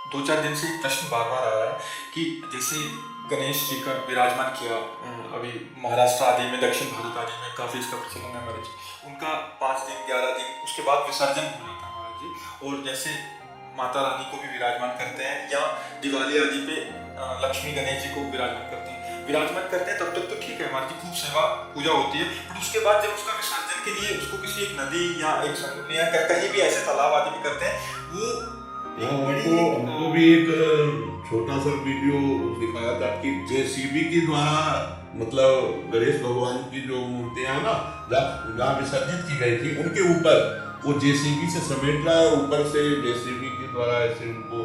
दो चार दिन से एक प्रश्न बार बार आ रहा है कि जैसे गणेश जी का विराजमान किया अभी महाराष्ट्र आदि में, दक्षिण भारत आदि में काफ़ी इसका प्रचलन है महाराज जी। उनका 5 दिन 11 दिन उसके बाद विसर्जन हो जाता है महाराज जी। और जैसे माता रानी को भी विराजमान करते हैं या दिवाली आदि पे लक्ष्मी गणेश जी को विराजमान करते हैं। विराजमान करते हैं तब तक तो ठीक है महाराज जी, खूब सेवा पूजा होती है। बट उसके बाद जब उसका विसर्जन के लिए उसको किसी एक नदी या एक समुद्र या कहीं भी ऐसे तालाब आदि में करते हैं, वो हमको भी एक छोटा सा वीडियो दिखाया था कि जेसीबी के द्वारा मतलब गणेश भगवान की जो मूर्तियां हैं ना, जहाँ विसर्जित की गई थी उनके ऊपर वो जेसीबी से समेट रहा है, ऊपर से जेसीबी के द्वारा ऐसे उनको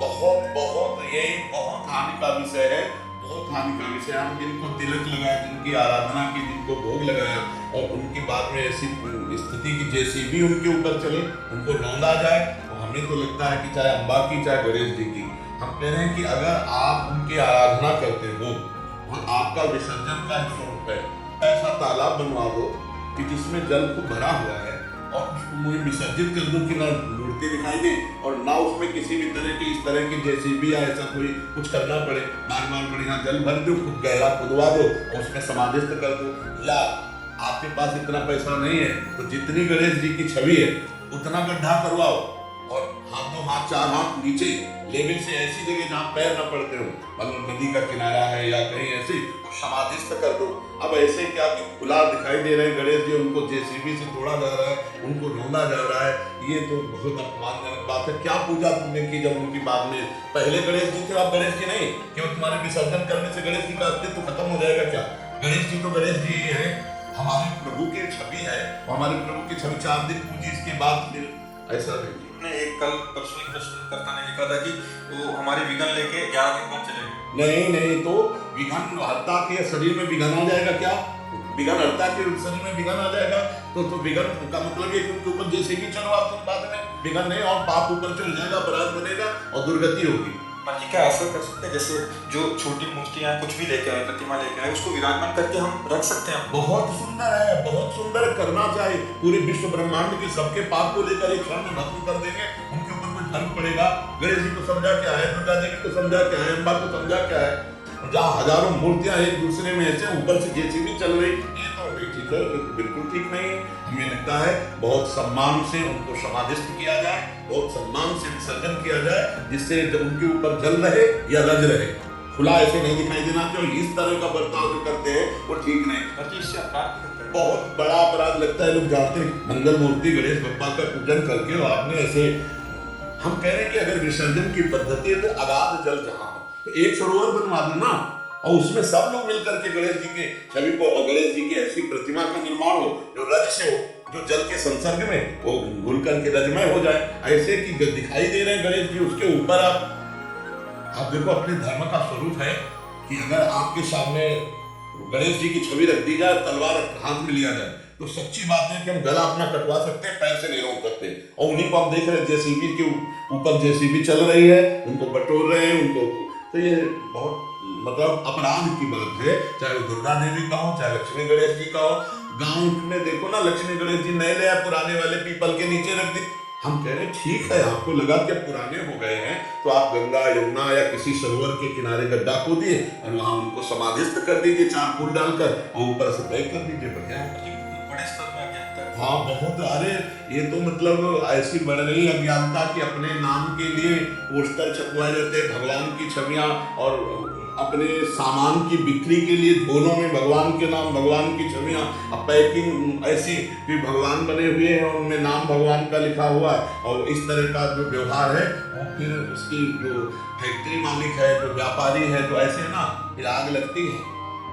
बहुत बहुत यही बहुत हानि का विषय है, बहुत हानि का विषय। हम जिनको तिलक लगाए, जिनकी आराधना की, जिनको भोग लगाया और उनकी बाद में ऐसी स्थिति की जेसीबी उनके ऊपर चले, उनको रौंदा जाए, तो हमें तो लगता है कि चाहे अम्बा की चाहे गणेश जी की, हम कह रहे हैं कि अगर आप उनकी आराधना करते हो और आपका विसर्जन का स्वरूप है, ऐसा तालाब बनवा दो कि जिसमें जल खूब भरा हुआ है और उसको मुझे विसर्जित कर दो कि ना मूर्ति दिखाई दे और ना उसमें किसी भी तरह की इस तरह की जेसीबी या ऐसा कोई कुछ करना पड़े, बार बार बढ़िया जल भर दो, खूब गहरा खुदवा दो और उसमें समाधिस्थ कर दो। या आपके पास इतना पैसा नहीं है तो जितनी गणेश जी की छवि है उतना गड्ढा करवाओ और हाथ दो हाथ चार हाथ नीचे लेवल से ऐसी जगह जहाँ पैर न पड़ते हो, मतलब नदी का किनारा है या कहीं ऐसी, तो समाधिस्थ कर दो। अब ऐसे क्या कि खुला दिखाई दे रहे हैं गणेश जी, उनको जेसीबी से तोड़ा जा रहा है, उनको ढूंढा जा रहा है, ये तो बहुत अपमानजनक बात है। क्या पूजा तुमने की जब उनकी बाद में पहले गणेश जी थे, आप गणेश जी नहीं, क्यों तुम्हारे विसर्जन करने से गणेश जी का अस्तित्व खत्म हो जाएगा क्या? गणेश जी तो गणेश जी ही है, हमारे प्रभु की छवि है, हमारे प्रभु की छवि 4 दिन पूजी, इसके बाद फिर ऐसा नहीं। एक कल परसों एक प्रश्नकर्ता ने लिखा था कि वो हमारे विघन लेके 11 दिन बाद चलेंगे। नहीं तो विघन हरता के शरीर में विघन आ जाएगा क्या? विघन हरता के शरीर में विघन आ जाएगा तो विघन का मतलब ये उनके ऊपर जैसे भी चलो आप बाद में विघन नहीं और पाप ऊपर चल जाएगा, अपराध बनेगा और दुर्गति होगी। मान जी क्या ऐसा कर सकते हैं जैसे जो छोटी मूर्तियां कुछ भी लेके आए, प्रतिमा लेके आए, उसको विराजमान करके हम रख सकते हैं। बहुत सुंदर है, बहुत सुंदर करना चाहिए। पूरे विश्व ब्रह्मांड के सबके पाप को लेकर एक क्षण में भस्म कर देंगे, उनके ऊपर कोई फर्क पड़ेगा? गणेश जी को समझा क्या है, दुर्गा देवी को समझा क्या है, अम्बा को समझा क्या है? जहाँ हजारों मूर्तियां एक दूसरे में ऐसे ऊपर से जेसीबी चल रही, ये तो ठीक है, बिल्कुल ठीक नहीं है। हमें लगता है बहुत सम्मान से उनको समाधिस्थ किया जाए, बहुत सम्मान से विसर्जन किया जाए, जिससे जब उनके ऊपर जल रहे या रज रहे, खुला ऐसे नहीं दिखाई देना चाहिए। इस तरह का बर्ताव जो करते हैं वो ठीक नहीं, इससे अपराध बहुत बड़ा अपराध लगता है। लोग जानते हैं मंगल मूर्ति गणेश बप्पा का पूजन करके और आपने ऐसे, हम कह रहे हैं कि अगर विसर्जन की पद्धति है तो अगाध जल जहाँ हो तो एक सरोवर बनवा दो ना, और उसमें सब लोग मिलकर के गणेश जी के छवि को और गणेश जी की ऐसी प्रतिमा का निर्माण हो जो रज से हो, जो जल के संसर्ग में वो घुल करके रजमय हो जाए। ऐसे कि दिखाई दे रहे हैं गणेश जी, उसके ऊपर आप देखो अपने धर्म का स्वरूप है कि अगर आपके सामने गणेश जी की छवि रख दी जाए, तलवार हाथ में लिया जाए, तो सच्ची बात है कि हम गला अपना कटवा सकते हैं, पैर से नहीं रोक सकते। और उन्हीं को हम देख रहे हैं जेसीबी के ऊपर जेसीबी चल रही है, उनको बटोर रहे हैं उनको, तो ये बहुत मतलब अपराध की बात है। चाहे वो दुर्गा देवी का हो, चाहे लक्ष्मी गणेश जी का हो। गांव में देखो ना, लक्ष्मी गणेश जी नए ले आए, पुराने वाले पीपल के नीचे रख दी। हम कह रहे हैं ठीक है, आपको लगा कि पुराने हो गए हैं तो आप गंगा यमुना या किसी सरोवर के किनारे गड्ढा खोदिए और वहां उनको समाधिस्थ कर दीजिए, 4 फूल डालकर और ऊपर से पैक कर दीजिए, बढ़िया है। बड़े स्तर में अज्ञानता है। हाँ बहुत, अरे ये तो मतलब ऐसी बढ़ रही अज्ञानता कि अपने नाम के लिए पोस्टर छपवाए जाते हैं, भगवान की छवियां, और अपने सामान की बिक्री के लिए झोलों में भगवान के नाम, भगवान की छवियां, अब पैकिंग ऐसी कि भगवान बने हुए हैं और उनमें नाम भगवान का लिखा हुआ है। और इस तरह का जो व्यवहार है, और फिर उसकी जो फैक्ट्री मालिक है, जो व्यापारी है, तो ऐसे ना फिर आग लगती है,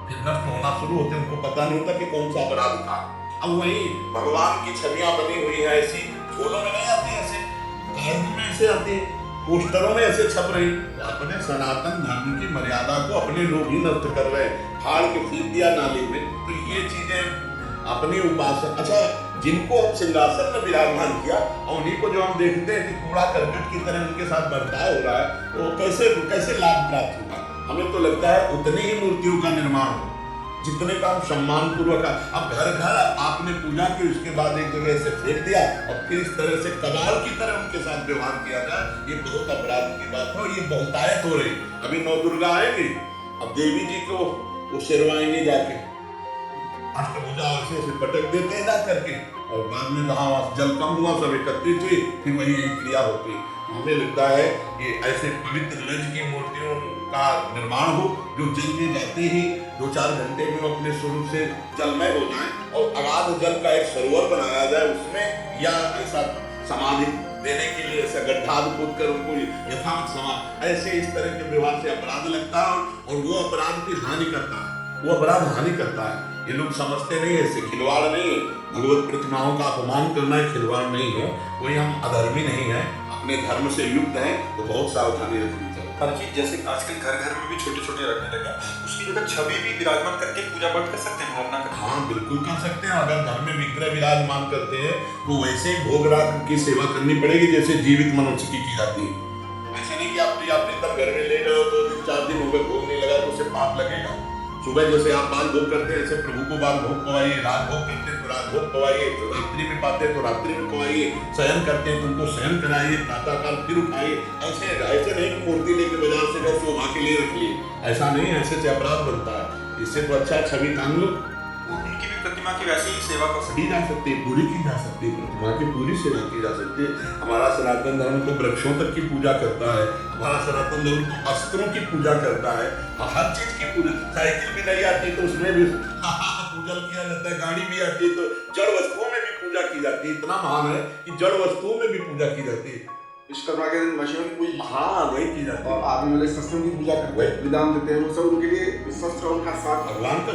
फिर नष्ट होना शुरू होते हैं, उनको पता नहीं होता कि कौन सा अपराध था। अब वही भगवान की छवियां बनी हुई है, ऐसी झोलों में नहीं आती, ऐसे कार्ड में ऐसे आती है, पोस्टरों में ऐसे छप रही। अपने सनातन धर्म की मर्यादा को अपने लोग ही नष्ट कर रहे हैं, फाड़ के फेंक दिया नाली में। तो ये चीजें अपनी उपासना, अच्छा जिनको हम सिंहासन में विराजमान किया और उन्हीं को जो हम देखते हैं कि कूड़ा करकट की तरह उनके साथ बर्ताव हो रहा है, तो कैसे कैसे लाभ प्राप्त होगा? हमें तो लगता है उतनी ही मूर्तियों का निर्माण हो जितने का हम सम्मान पूर्वक, अब घर घर आपने पूजा की, उसके बाद एक जगह से फेंक दिया और फिर इस तरह से कबाड़ की तरह उनके साथ व्यवहार किया जाए, ये बहुत अपराध की बात है और ये बहुतायत हो रही। अभी नौ दुर्गा आएगी, अब देवी जी को वो शेरवानी जाके अष्टभुजा ऐसे पटक देते हैं जा करके, और बाद में जहाँ जल कम हुआ सब एकत्रित हुई, फिर वही क्रिया होती। हमें लगता है कि ऐसे पवित्र लज की मूर्तियों का निर्माण हो जो जल में जाते ही 2-4 घंटे में अपने स्वरूप से जलमय हो जाए, और अगाध जल का एक सरोवर बनाया जाए उसमें, या ऐसा समाधि देने के लिए ऐसा गड्ढा खोद कर उनको यथार्थ समाज, ऐसे इस तरह के व्यवहार से अपराध लगता है और वो अपराध की हानि करता है, वो अपराध हानि करता है। ये लोग समझते नहीं, ऐसे खिलवाड़ नहीं है, भगवत प्रतिमाओं का अपमान करना खिलवाड़ नहीं है, कोई हम अधर्मी नहीं है, अपने धर्म से युक्त हैं, तो बहुत सावधानी रखनी चाहिए। हालांकि जैसे आजकल घर घर में भी छोटे छोटे रखने लगे, उसकी जगह छवि भी विराजमान करके पूजा पाठ कर सकते हैं, भावना कर। हाँ बिल्कुल कर सकते हैं। अगर घर में विग्रह विराजमान करते हैं तो वैसे ही भोग राग की सेवा करनी पड़ेगी जैसे जीवित मनुष्य की जाती है। ऐसे नहीं कि आप तब घर में ले जाओ तो 4 दिन हो गए भोग नहीं लगा तो उसे पाप लगेगा। सुबह जैसे आप बाल भोग करते हैं ऐसे प्रभु को बाल भोग पवाइए, रात भोग करते हैं तो रात भोग पवाइए, रात्रि में पाते हैं तो रात्रि में पवाइए, शयन करते हैं तो उनको शयन कराइए, प्रातःकाल फिर उठाइए। ऐसे नहीं कि मूर्ति लेके बाजार से गए शोभा के लिए रख लिए, ऐसा नहीं, ऐसे से अपराध बनता है। इससे तो अच्छा छवि टांग लो। उनकी भी प्रतिमा की वैसे ही सेवा कर सकते की जा सकती है, पूरी की जा सकती है, प्रतिमा की पूरी सेवा की जा सकती है। हमारा सनातन धर्म तो वृक्षों तक की पूजा करता है, हमारा सनातन धर्म तो अस्त्रों की पूजा करता है, हर चीज की पूजा। साइकिल भी नहीं आती तो उसमें भी पूजन किया जाता है, गाड़ी भी आती है तो जड़ वस्तुओं में भी पूजा की जाती है। इतना महान है कि जड़ वस्तुओं में भी पूजा की जाती है। विश्वकर्मा के दिन मशीनों की पूजा, हाँ वही की जाती है। और आदमी वाले शस्त्रों की पूजा करते हैं, विधान देते हैं, वो सब उनके लिए शस्त्र उनका साथ भगवान का